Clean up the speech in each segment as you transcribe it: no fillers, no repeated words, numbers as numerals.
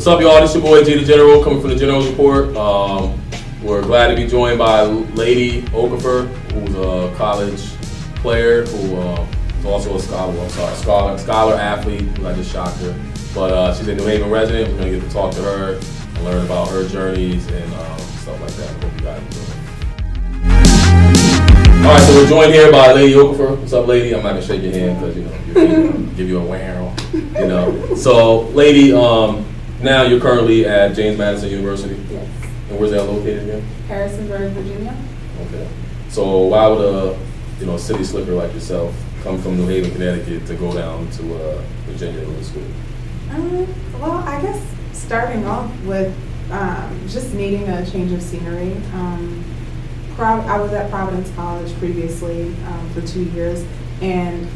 What's up, y'all? This your boy G the General, coming from the General's Report. We're glad to be joined by Lady Okafor, who's a college player who is also a scholar athlete. I just shocked her, but she's a New Haven resident. We're gonna get to talk to her and learn about her journeys and stuff like that. Hope you guys enjoy it. All right, so we're joined here by Lady Okafor. What's up, lady? I'm not gonna shake your hand because give you a wow. So, lady, now you're currently at James Madison University. Yes. And where's that located again? Harrisonburg, Virginia. Okay. So why would a city slicker like yourself come from New Haven, Connecticut to go down to Virginia to go to school? Well, I guess starting off with just needing a change of scenery. I was at Providence College previously for 2 years, and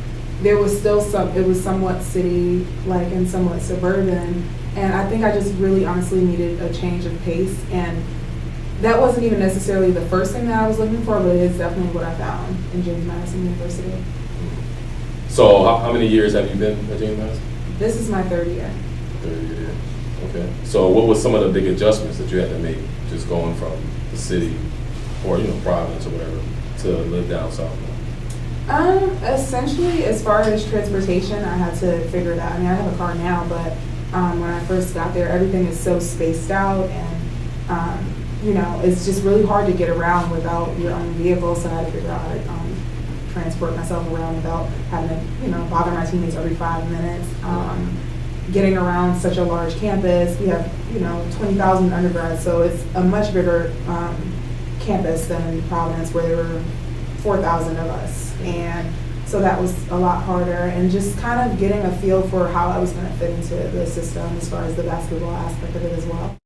there was still it was somewhat city-like and somewhat suburban, and I think I just really honestly needed a change of pace, and that wasn't even necessarily the first thing that I was looking for, but it is definitely what I found in James Madison University. So how many years have you been at James Madison? This is my third year. Third year. Okay. So what was some of the big adjustments that you had to make just going from the city or Providence or whatever to live down south? Essentially, as far as transportation, I had to figure it out. I mean, I have a car now, but when I first got there, everything is so spaced out, and it's just really hard to get around without your own vehicle. So I had to figure out how to transport myself around without having to, bother my teammates every 5 minutes. Getting around such a large campus, we have 20,000 undergrads, so it's a much bigger campus than Providence, where there were 4,000 of us. And so that was a lot harder, and just kind of getting a feel for how I was going to fit into the system as far as the basketball aspect of it as well.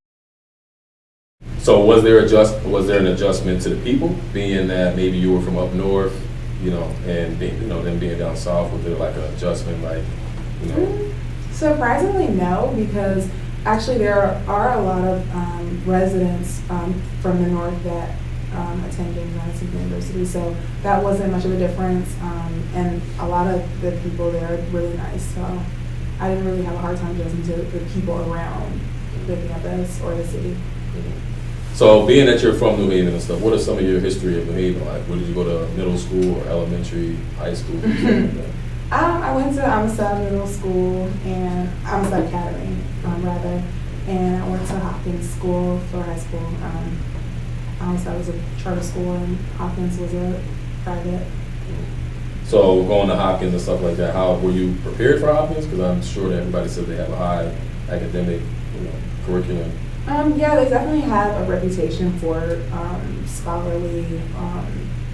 So was there an adjustment to the people, being that maybe you were from up north, and them being down south? Was there like an adjustment, Surprisingly, no, because actually there are a lot of residents from the north that attend James Madison University, so that wasn't much of a difference, and a lot of the people there are really nice, so I didn't really have a hard time adjusting to the people around the campus or the city. So being that you're from New Haven and stuff, what are some of your history of New Haven like? Where did you go to middle school or elementary, high school? I went to Amistad Middle School and Amistad Academy, rather, and I went to Hopkins School for high school. Amistad was a charter school and Hopkins was a private. So going to Hopkins and stuff like that, how were you prepared for Hopkins? Because I'm sure that everybody said they have a high academic, curriculum. Yeah, they definitely have a reputation for scholarly,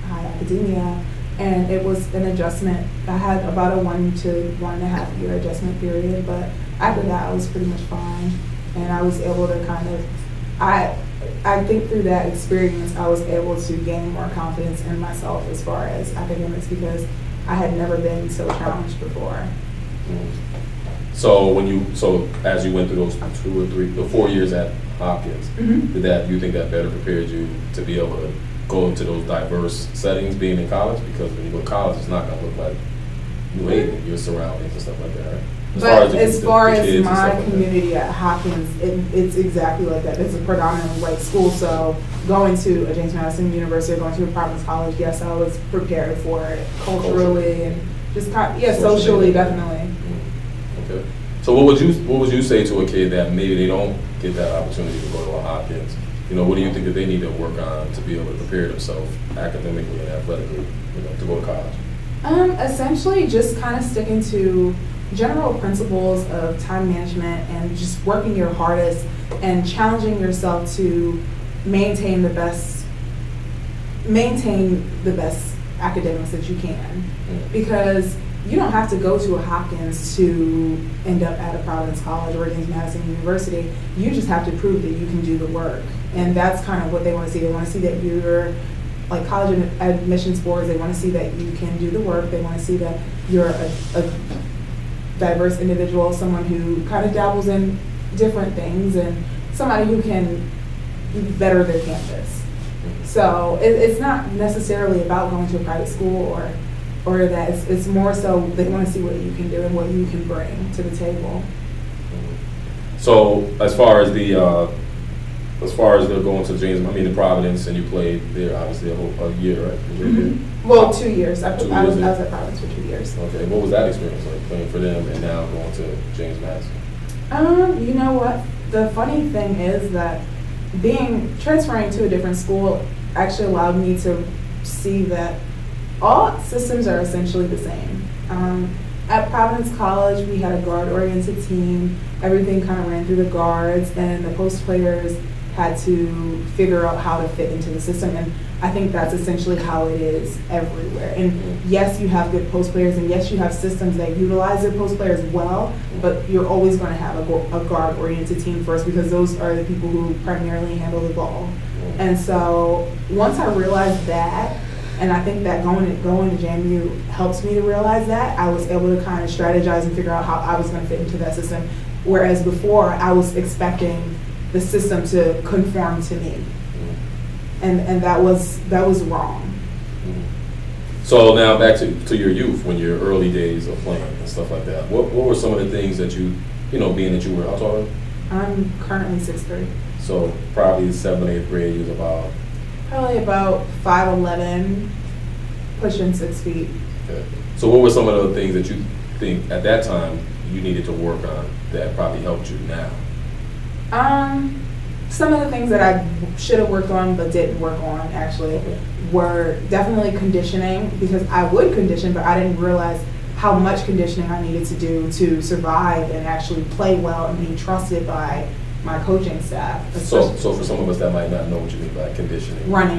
high academia, and it was an adjustment. I had about a 1 to 1.5 year adjustment period, but after that I was pretty much fine, and I was able to I think through that experience I was able to gain more confidence in myself as far as academics, because I had never been so challenged before. So as you went through those 4 years at Hopkins, do you think that better prepared you to be able to go into those diverse settings being in college? Because when you go to college, it's not going to look like New Haven, your surroundings and stuff like that, right? As far as my community at Hopkins, it's exactly like that. It's a predominantly white school, so going to a James Madison University or going to a Providence College, yes, I was prepared for it culturally and just socially, definitely. Okay. So what would you say to a kid that maybe they don't get that opportunity to go to a Hopkins? What do you think that they need to work on to be able to prepare themselves academically and athletically, to go to college? Essentially, just kind of sticking to general principles of time management and just working your hardest and challenging yourself to maintain the best academics that you can, because you don't have to go to a Hopkins to end up at a Providence College or James Madison University. You just have to prove that you can do the work, and that's kind of what they want to see. They want to see that you're like college admissions boards. They want to see that you can do the work. They want to see that you're a diverse individual, someone who kind of dabbles in different things, and somebody who can better their campus. So it's not necessarily about going to a private school or that. It's more so they want to see what you can do and what you can bring to the table. So as far as the going to James, I mean the Providence, and you played there obviously a year, right? Well, 2 years. I 2 was years. at Providence for 2 years. Okay, what was that experience like playing for them and now going to James Madison? You know what? The funny thing is that transferring to a different school actually allowed me to see that all systems are essentially the same. At Providence College, we had a guard-oriented team. Everything kind of ran through the guards, and the post players had to figure out how to fit into the system. And I think that's essentially how it is everywhere. And yes, you have good post players, and yes, you have systems that utilize their post players well, but you're always going to have a guard-oriented team first, because those are the people who primarily handle the ball. And so once I realized that, and I think that going to JMU helps me to realize that, I was able to kind of strategize and figure out how I was going to fit into that system. Whereas before, I was expecting the system to conform to me, and that was wrong. So now back to your youth, when your early days of playing and stuff like that. What were some of the things that you being that you were, how tall are you? I'm currently 6'3". So probably 7th, 8th grade, you was about? Probably about 5'11", pushing 6 feet. Okay. So what were some of the things that you think at that time you needed to work on that probably helped you now? Some of the things that I should have worked on but didn't work on actually were definitely conditioning, because I would condition, but I didn't realize how much conditioning I needed to do to survive and actually play well and be trusted by my coaching staff. So for some of us that might not know what you mean by conditioning. Run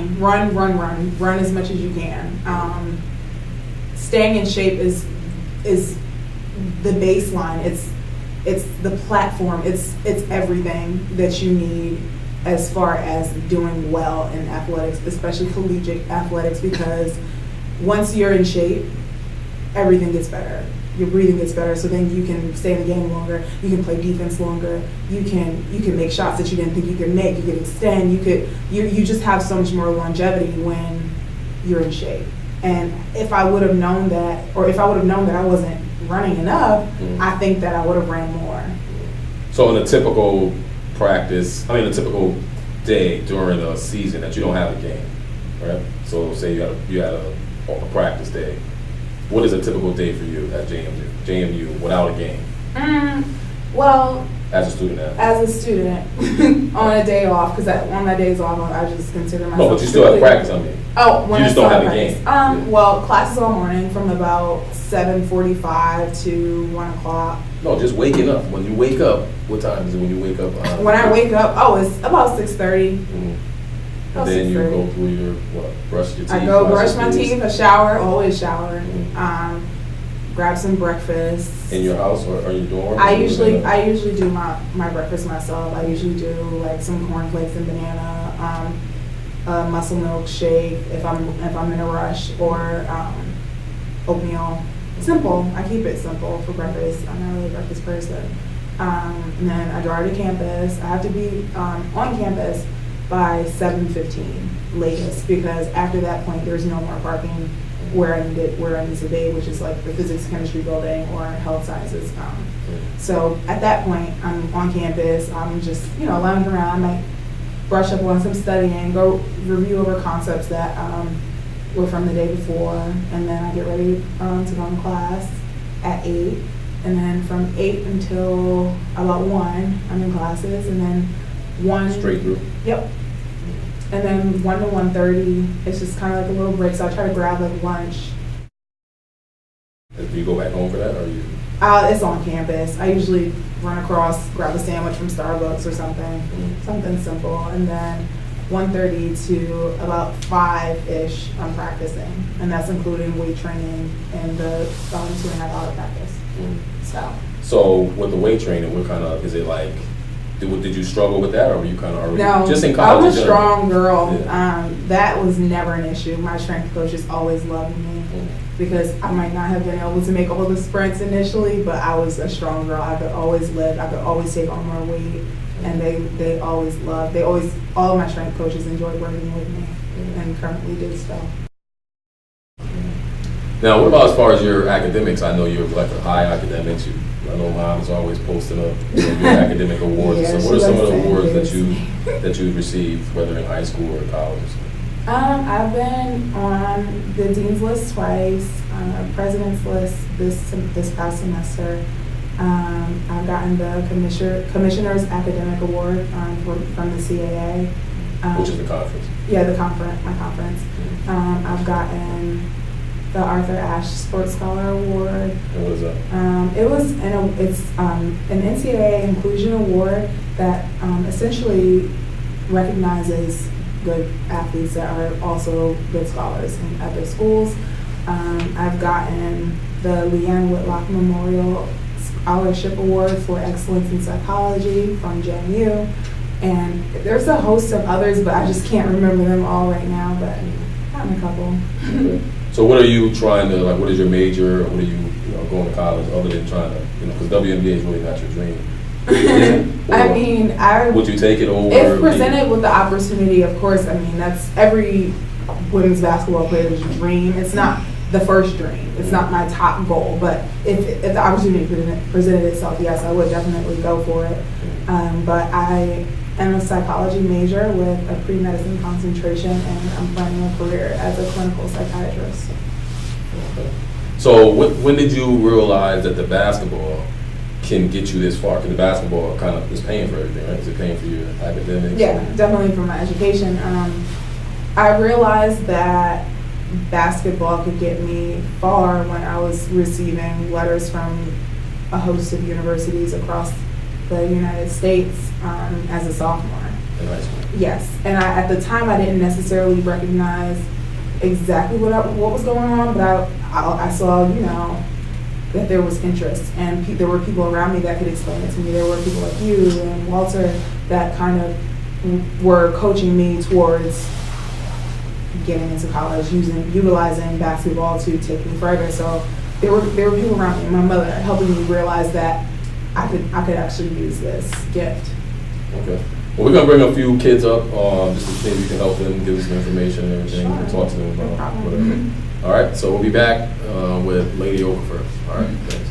as much as you can. Staying in shape is the baseline. It's the platform. It's everything that you need as far as doing well in athletics, especially collegiate athletics, because once you're in shape, everything gets better. Your breathing gets better, so then you can stay in the game longer. You can play defense longer. You can make shots that you didn't think you could make. You could extend. You just have so much more longevity when you're in shape. And if I would have known that, or if I would have known that I wasn't running enough, I think that I would have ran more. So in a typical practice, a typical day during a season that you don't have a game, right? So say you had a practice day. What is a typical day for you at JMU without a game? Well, as a student, on a day off, because on my days off, I just consider myself. No, but you still have practice. When you just don't have a game. Well, classes all morning from about 7:45 to 1 o'clock. No, just waking up. When you wake up, what time is it when you wake up? When I wake up, it's about 6:30. And then you go through your brush your teeth. I go brush my teeth, a shower, always shower. Grab some breakfast. In your house or are you dorm? I usually do my breakfast myself. I usually do like some cornflakes and banana, a muscle milk shake if I'm in a rush, or oatmeal. Simple. I keep it simple for breakfast. I'm not really a breakfast person. And then I drive to campus. I have to be on campus by 7:15 latest, because after that point there's no more parking where I need to be, which is like the physics chemistry building or health sciences. So at that point I'm on campus. I'm just lounging around. I might brush up on some studying, go review over concepts that were from the day before, and then I get ready to go to class at 8, and then from 8 until about 1 I'm in classes, and then 1 straight through. Yep. And then 1 to 1:30, it's just kind of like a little break. So I try to grab like lunch. Do you go back home for that, or you? It's on campus. I usually run across, grab a sandwich from Starbucks or something, something simple, and then 1:30 to about 5-ish, I'm practicing, and that's including weight training and the 2.5-hour practice. So with the weight training, what kind of is it like? Did you struggle with that, or were you kind of already just in college? I'm a strong girl. Yeah. That was never an issue. My strength coaches always loved me because I might not have been able to make all the sprints initially, but I was a strong girl. I could always lift. I could always take on more weight, and they always loved. All of my strength coaches enjoyed working with me, and currently do so. Now, what about as far as your academics? I know you're like a high academics. I know mom is always posting up your academic awards. Yeah, So what are some of the she awards likes that you've received, whether in high school or college? I've been on the dean's list twice, president's list this past semester. I've gotten the commissioner's academic award from the CAA. Which is the conference? Yeah, my conference. I've gotten the Arthur Ashe Sports Scholar Award. And what is that? It's an NCAA inclusion award that essentially recognizes good athletes that are also good scholars at their schools. I've gotten the Leanne Whitlock Memorial Scholarship Award for Excellence in Psychology from JMU. And there's a host of others, but I just can't remember them all right now, but I've gotten a couple. Okay. So what are you trying to, like, what is your major, or what are you going to college, other than trying to, because WNBA is really not your dream? I mean, would you take it over? If presented with the opportunity, of course. I mean, that's every women's basketball player's dream. It's not the first dream. It's not my top goal. But if the opportunity presented itself, yes, I would definitely go for it. But I am a psychology major with a pre-medicine concentration, and I'm planning a career as a clinical psychiatrist. Okay. So when did you realize that the basketball can get you this far? Because the basketball kind of is paying for everything, right? Is it paying for your academics? Yeah, definitely for my education. I realized that basketball could get me far when I was receiving letters from a host of universities across the United States as a sophomore. In high school? Yes, and at the time I didn't necessarily recognize exactly what was going on, but I saw, that there was interest, and there were people around me that could explain it to me. There were people like you and Walter that kind of were coaching me towards getting into college, utilizing basketball to take me further. So there were people around me, my mother, helping me realize that I could actually use this gift. Okay. Well, we're gonna bring a few kids up, just to see if you can help them, give us some information and everything. Sure. We can talk to them No about problem. whatever. All right. So we'll be back with Lady Okafor. All right. Thanks.